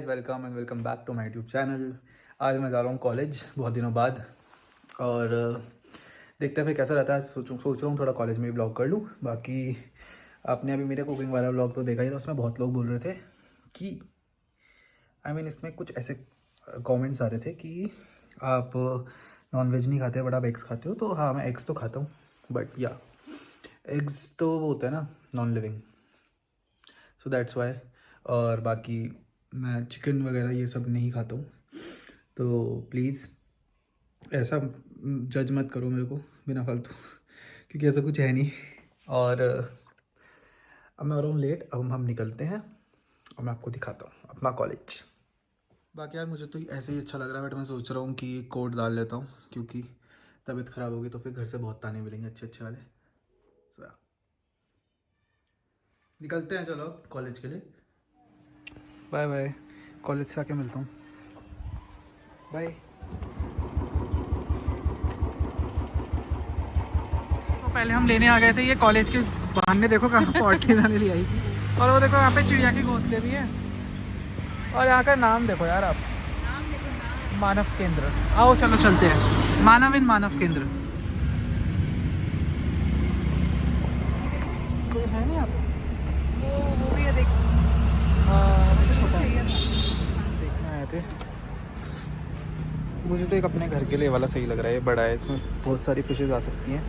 Welcome and welcome back to my YouTube channel. आज मैं जा रहा हूँ कॉलेज बहुत दिनों बाद और देखते हैं फिर कैसा रहता है। सोच रहा हूँ थोड़ा कॉलेज में भी ब्लॉग कर लूँ। बाकी आपने अभी मेरा कुकिंग वाला ब्लॉग तो देखा ही था, उसमें बहुत लोग बोल रहे थे कि इसमें कुछ ऐसे कमेंट्स आ रहे थे कि आप नॉन वेज नहीं खाते बट आप एग्स खाते हो। तो हाँ, मैं एग्स तो खाता हूँ बट या एग्स तो वो होता है ना non living, so that's why. और बाकी मैं चिकन वगैरह ये सब नहीं खाता हूँ, तो प्लीज़ ऐसा जज मत करो मेरे को बिना फालतू, क्योंकि ऐसा कुछ है नहीं। और अब मैं आ रहा हूँ लेट, अब हम निकलते हैं और मैं आपको दिखाता हूँ अपना कॉलेज। बाकी यार मुझे तो ऐसे ही अच्छा लग रहा है बट मैं सोच रहा हूँ कि कोट डाल लेता हूँ, क्योंकि तबीयत ख़राब होगी तो फिर घर से बहुत ताने मिलेंगे अच्छे अच्छे वाले। सो यार निकलते हैं, चलो कॉलेज के लिए। बाय बाय, कॉलेज से आके मिलता हूँ, बाय। तो पहले हम लेने आ गए थे ये कॉलेज के बहाने, देखो कहाँ पॉटली जाने ली आई। और वो देखो यहाँ पे चिड़िया के घोंसले भी हैं। और यहाँ का नाम देखो यार आप, मानव केंद्र। आओ चलो चलते हैं, मानव केंद्र। कोई है नहीं यहाँ पे? वो भी है देख। हाँ छोटा देखने आए थे। मुझे तो एक अपने घर के लिए वाला सही लग रहा है, ये बड़ा है, इसमें बहुत सारी फिशेज आ सकती हैं।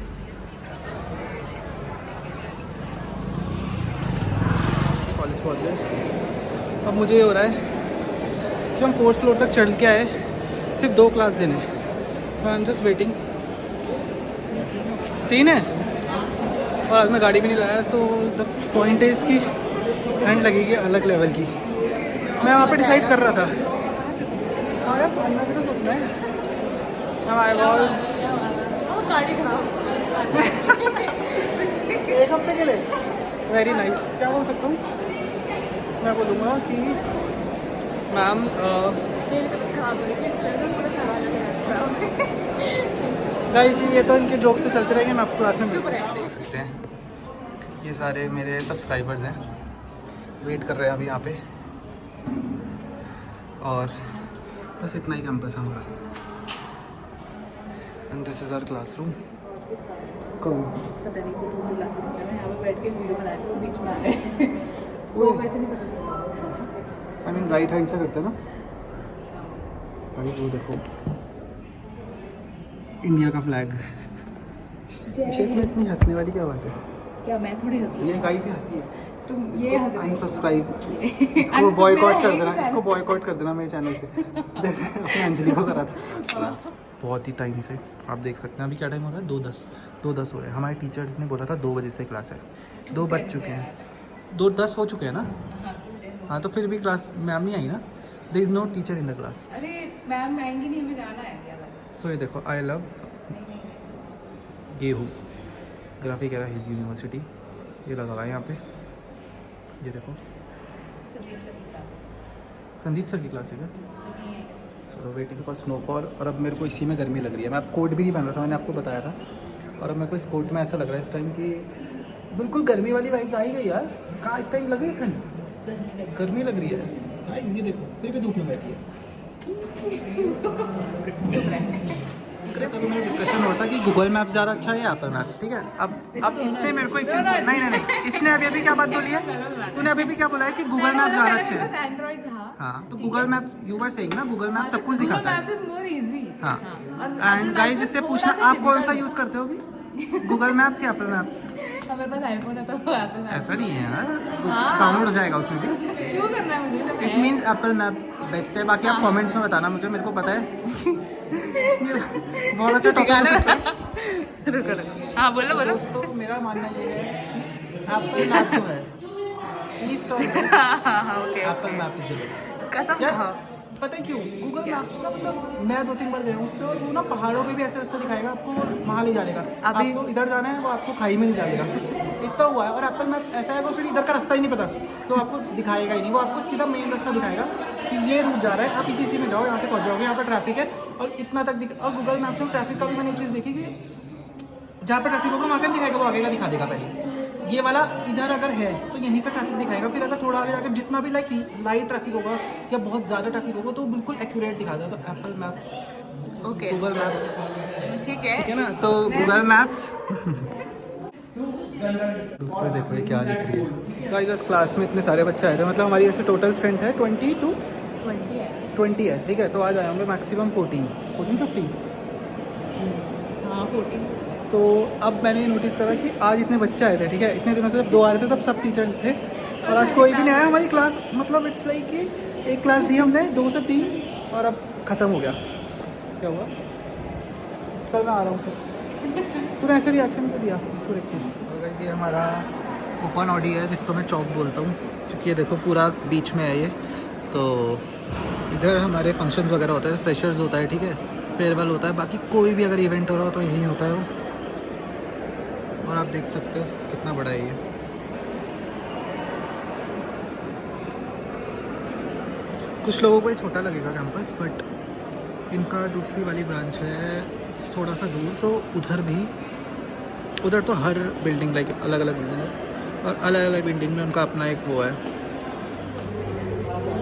कॉलेज पहुंच गए। अब मुझे ये हो रहा है कि हम 4th फ्लोर तक चढ़ के आए, सिर्फ 2 क्लास देने। I am just waiting. 3 है और आज मैं गाड़ी भी नहीं लाया। सो द पॉइंट इज़ कि ठंड लगेगी अलग लेवल की। मैं वहाँ पे डिसाइड कर रहा था, हाँ यार पहनना भी तो सोचना है। आई वॉज गाड़ी खराब। एक हफ्ते के लिए वेरी नाइस। क्या बोल सकता हूँ मैं, बोलूँगा कि मैम मेरी तबीयत खराब हो रही थी, इसलिए मैं पूरा खराब लग रहा है। गाइस ये तो इनके जोक्स तो चलते रहेंगे। मैं आपको क्लास में देख सकते हैं, ये सारे मेरे सब्सक्राइबर्स हैं, वेट कर रहे हैं अभी यहाँ पे। और बस इतना ही कैंपस है हमारा। And this is our classroom. कौन? पता नहीं, कोई दूसरी क्लास में मैं यहाँ पे बैठ के वीडियो बनाए थे, वो बीच में आ गए। वो वैसे नहीं पता चला। राइट हैंड से करते हैं ना भाई। वो देखो इंडिया का फ्लैग। इसमें इतनी हंसने वाली क्या बात है? क्या मैं थोड़ी हंस रही ये गाइस ही हंसी है। तुम ये हंस रही हो। अनसब्सक्राइब इसको बॉयकॉट कर देना, इसको बॉयकॉट कर देना मेरे चैनल से, जैसे अपने अंजलि को करा था। बहुत ही टाइम से आप देख सकते हैं। अभी क्या टाइम हो रहा है? 2:10 हो रहे हैं। हमारे टीचर्स ने बोला था 2 बजे से क्लास है, 2 बज चुके हैं, 2:10 हो चुके हैं ना। हाँ तो फिर भी क्लास मैम नहीं आई ना। There is no teacher in the class. अरे मैम आएंगी नहीं, हमें जाना है। सो ये देखो, आई लव गेहूँ ग्राफिक एरा हिल यूनिवर्सिटी, ये लगा हुआ है यहाँ पे। ये देखो संदीप सर की क्लास है क्या? चलो वेटिंग फॉर स्नोफॉल। और अब मेरे को इसी में गर्मी लग रही है। मैं अब कोट भी नहीं पहन रहा था, मैंने आपको बताया था। और अब मेरे को इस कोट में ऐसा लग रहा है इस टाइम कि बिल्कुल गर्मी वाली वाइब आ ही गई यार। कहाँ इस टाइम लग रही है ठंड, गर्मी लग रही है गाइस। ये देखो फिर भी धूप में बैठी है। सब इसमें डिस्कशन हो रहा था कि गूगल मैप ज़्यादा अच्छा है या एप्पल मैप्स। ठीक है, अब इसने मेरे को एक चीज़ नहीं इसने अभी क्या बात बोली है? तूने अभी क्या बोला है कि गूगल मैप ज़्यादा अच्छा है? एंड्रॉइड था। हाँ तो Google map you were saying ना, गूगल मैप सब कुछ दिखाता है। हाँ हाँ एंड गाइस इससे पूछना आप कौन सा यूज़ करते हो अभी, गूगल मैप्स या एप्पल मैप्स? हमारे पास आईफोन है तो एप्पल मैप। ऐसा नहीं है यार, डाउनलोड हो जाएगा उसमें भी। क्यों करना है मुझे? It means Apple map best है। बाकी आप कमेंट्स में बताना मुझे, मेरे को पता है। ये बहुत अच्छा टॉपिक हो सकता है। रुको हाँ बोलो दोस्तों मेरा मानना ये है कि एप्पल मैप जो है ईस्ट और okay Apple map is the best कसम। यार। पता है क्यों? गूगल मैप्स ना, मतलब मैं 2-3 बार गया हूँ उससे, और वो ना पहाड़ों पे भी ऐसे रास्ता दिखाएगा आपको, वहाँ ले जाएगा। आपको इधर जाना है वो आपको खाई में नहीं जाएगा, इतना हुआ है। और एप्पल मैप ऐसा है वो फिर इधर का रास्ता ही नहीं पता तो आपको दिखाएगा ही नहीं, वो आपको सीधा मेन रास्ता दिखाएगा कि ये रूट जा रहा है, आप इसी में जाओ, यहाँ से पहुँच जाओगे, यहाँ पर ट्रैफिक है और इतना तक और गूगल मैप्स में ट्रैफिक का भी मैंने एक चीज़ देखी कि जहाँ पर ट्रैफिक होगा वहाँ का दिखाएगा, वो आगे का दिखा देगा पहले। ये वाला इधर अगर है तो यहीं का ट्रैफिक दिखाएगा, फिर अगर थोड़ा आगे जाकर जितना भी लाइक लाइट ट्रैफिक होगा या बहुत ज़्यादा ट्रैफिक होगा तो बिल्कुल एक्यूरेट दिखाता है। तो Apple maps, okay Google maps, ठीक है। ठीक है ना, तो गूगल मैप्स। दूसरे देखो ये क्या लिख रही है। गाइस क्लास में इतने सारे बच्चे आए थे, मतलब हमारी ऐसे टोटल स्ट्रेंथ है 20 है, ठीक है। तो आज आए होंगे मैक्सिमम 14-15। हाँ 14। तो अब मैंने ये नोटिस करा कि आज इतने बच्चे आए थे, ठीक है। इतने दिनों से जब 2 आ रहे थे तब सब टीचर्स थे, और आज कोई भी नहीं आया हमारी क्लास। मतलब इट्स लाइक कि एक क्लास दी हमने 2 से 3 और अब ख़त्म हो गया। क्या हुआ? चल मैं आ रहा हूँ फिर। तूने ऐसे रिएक्शन क्यों दिया इसको देख के? तो गाइस ये हमारा ओपन ऑडी है जिसको मैं चौक बोलता हूँ, क्योंकि ये देखो पूरा बीच में है ये। तो इधर हमारे फंक्शंस वगैरह होते हैं, फ्रेशर्स होता है, ठीक है, फेयरवेल होता है, बाकी कोई भी अगर इवेंट हो रहा हो तो यही होता है वो। और आप देख सकते हो कितना बड़ा है ये। कुछ लोगों को ये छोटा लगेगा कैंपस, बट इनका दूसरी वाली ब्रांच है थोड़ा सा दूर, तो उधर तो हर बिल्डिंग लाइक अलग अलग बिल्डिंग है, और अलग अलग बिल्डिंग में उनका अपना एक वो है।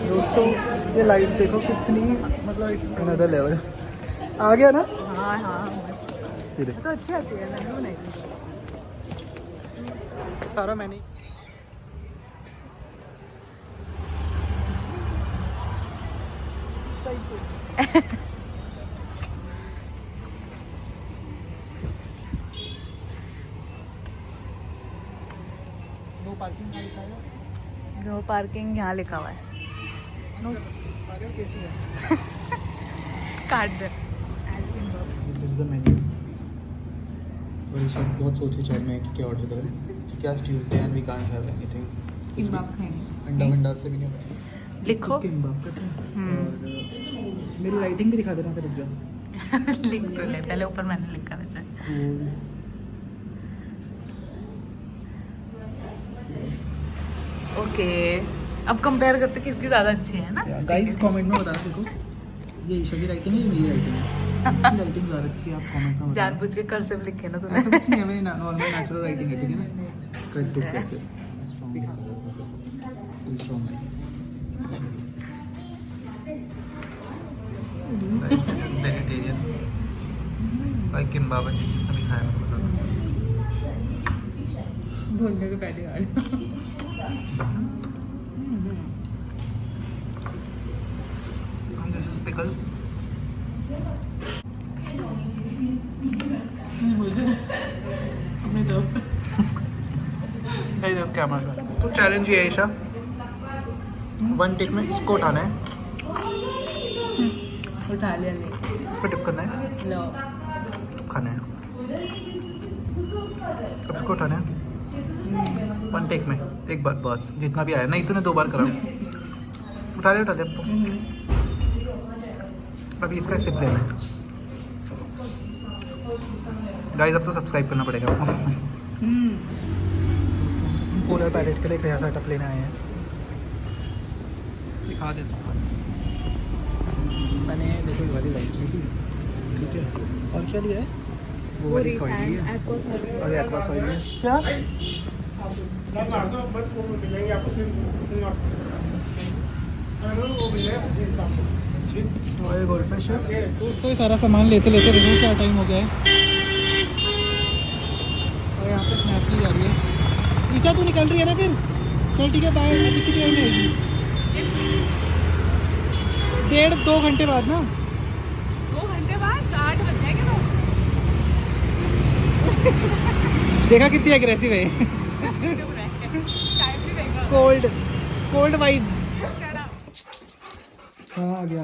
दोस्तों ये लाइट्स देखो कितनी, मतलब इट्स अनदर लेवल। आ गया ना? हाँ हाँ मस्त। ये देखो तो अच्छी आती है, मैंने बनाई थी। सारा मैंने नो पार्किंग का लिखा है। नो पार्किंग यहाँ लिखा हुआ है। नो पार्किंग कैसी है? काट दे। This is the menu. वही सब बहुत सोची चाहे मैं कि क्या ऑर्डर करें, क्योंकि आज Tuesday and we can't have anything. Kimbap खाएंगे। अंडा वंडा से भी नहीं होगा। लिखो। किम्बाप करते हैं। और मेरी राइटिंग भी दिखा देना फिर, रुक जा। लिख तो ले, पहले ऊपर मैंने लिखा वैसे। ओके अब कंपेयर करते किसकी ज़्यादा अच्छी है ना। गाइस कमेंट में बता देखो, ये ईशा की राइटिंग है, ये मेरी राइटिंग है, इसकी राइटिंग ज़्यादा अच्छी है, आप कमेंट में बताओ। जानबूझ के कर्सिव लिखे ना तूने। ऐसा कुछ नहीं है, मेरी नॉर्मल नेचुरल राइटिंग है, ठीक है ना। Cursive cursive this is vegetarian भाई। किम्बाब जिसने भी खाया मेरे को बता बोलने के पहले यार। This is pickle. अपने दो। ये देखो कैमरा शॉट। तो चैलेंज ये है ईशा, 1 टेक में इसको उठाना है, उठा लिया ले। इस पर टिप करना है, लो। खाना है, अब इसको उठाना है 1 टेक में, एक बार बस, जितना भी आया। नहीं तूने 2 बार करा। उठा ले अब तो। अभी इसका सिप लेना है। गाइस अब तो सब्सक्राइब करना पड़ेगा आपको। पोलर पैरेट के लिए एक नया सेटअप लेने आए हैं, दिखा देता हूँ। मैंने देखो ये वाली लाइट ली थी, ठीक है, और क्या लिया है, वो वाली सॉइल ली है, और ये एक्वा सॉइल है। क्या और गोल्ड फिश है। दोस्तों ये सारा सामान लेते लेते देखो क्या टाइम हो गया है, और यहाँ पे स्नैपली जा रही है। ईशा तू निकल रही है ना फिर? चल ठीक है, बाय। अभी कितनी टाइम रहेगी? 1.5-2 घंटे बाद ना। 2 घंटे बाद 8 बज जाएंगे तो। देखा कितनी एग्रेसिव है। टाइम भी देगा। Cold vibes. हाँ आ गया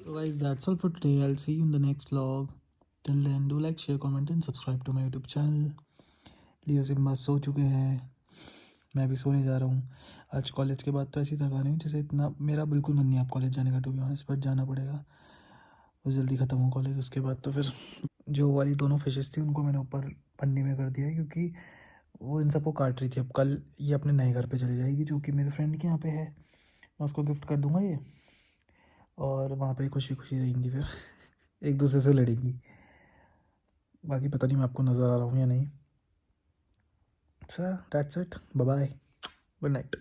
So guys, that's all for today. I'll see you in the next vlog. Till then, do like, share, comment and subscribe to my YouTube channel. Leo Simba सो चुके हैं, मैं भी सोने जा रहा हूँ। आज कॉलेज के बाद तो ऐसी थकान हुई जैसे इतना मेरा बिल्कुल मन नहीं है आप कॉलेज जाने का, टू बी ऑनेस्ट, बट जाना पड़ेगा। वो जल्दी ख़त्म हो कॉलेज, उसके बाद तो फिर जो वाली दोनों फिशेस थी उनको मैंने ऊपर पन्नी में कर दिया है, क्योंकि वो इन सबको काट रही थी। अब कल ये अपने नए घर पे चली जाएगी जो कि मेरे फ्रेंड के यहाँ पे है, मैं उसको गिफ्ट कर दूंगा ये, और वहाँ पे खुशी खुशी रहेंगी फिर एक दूसरे से लड़ेंगी। बाकी पता नहीं मैं आपको नज़र आ रहा हूँ या नहीं। अच्छा that's it, bye bye, good night.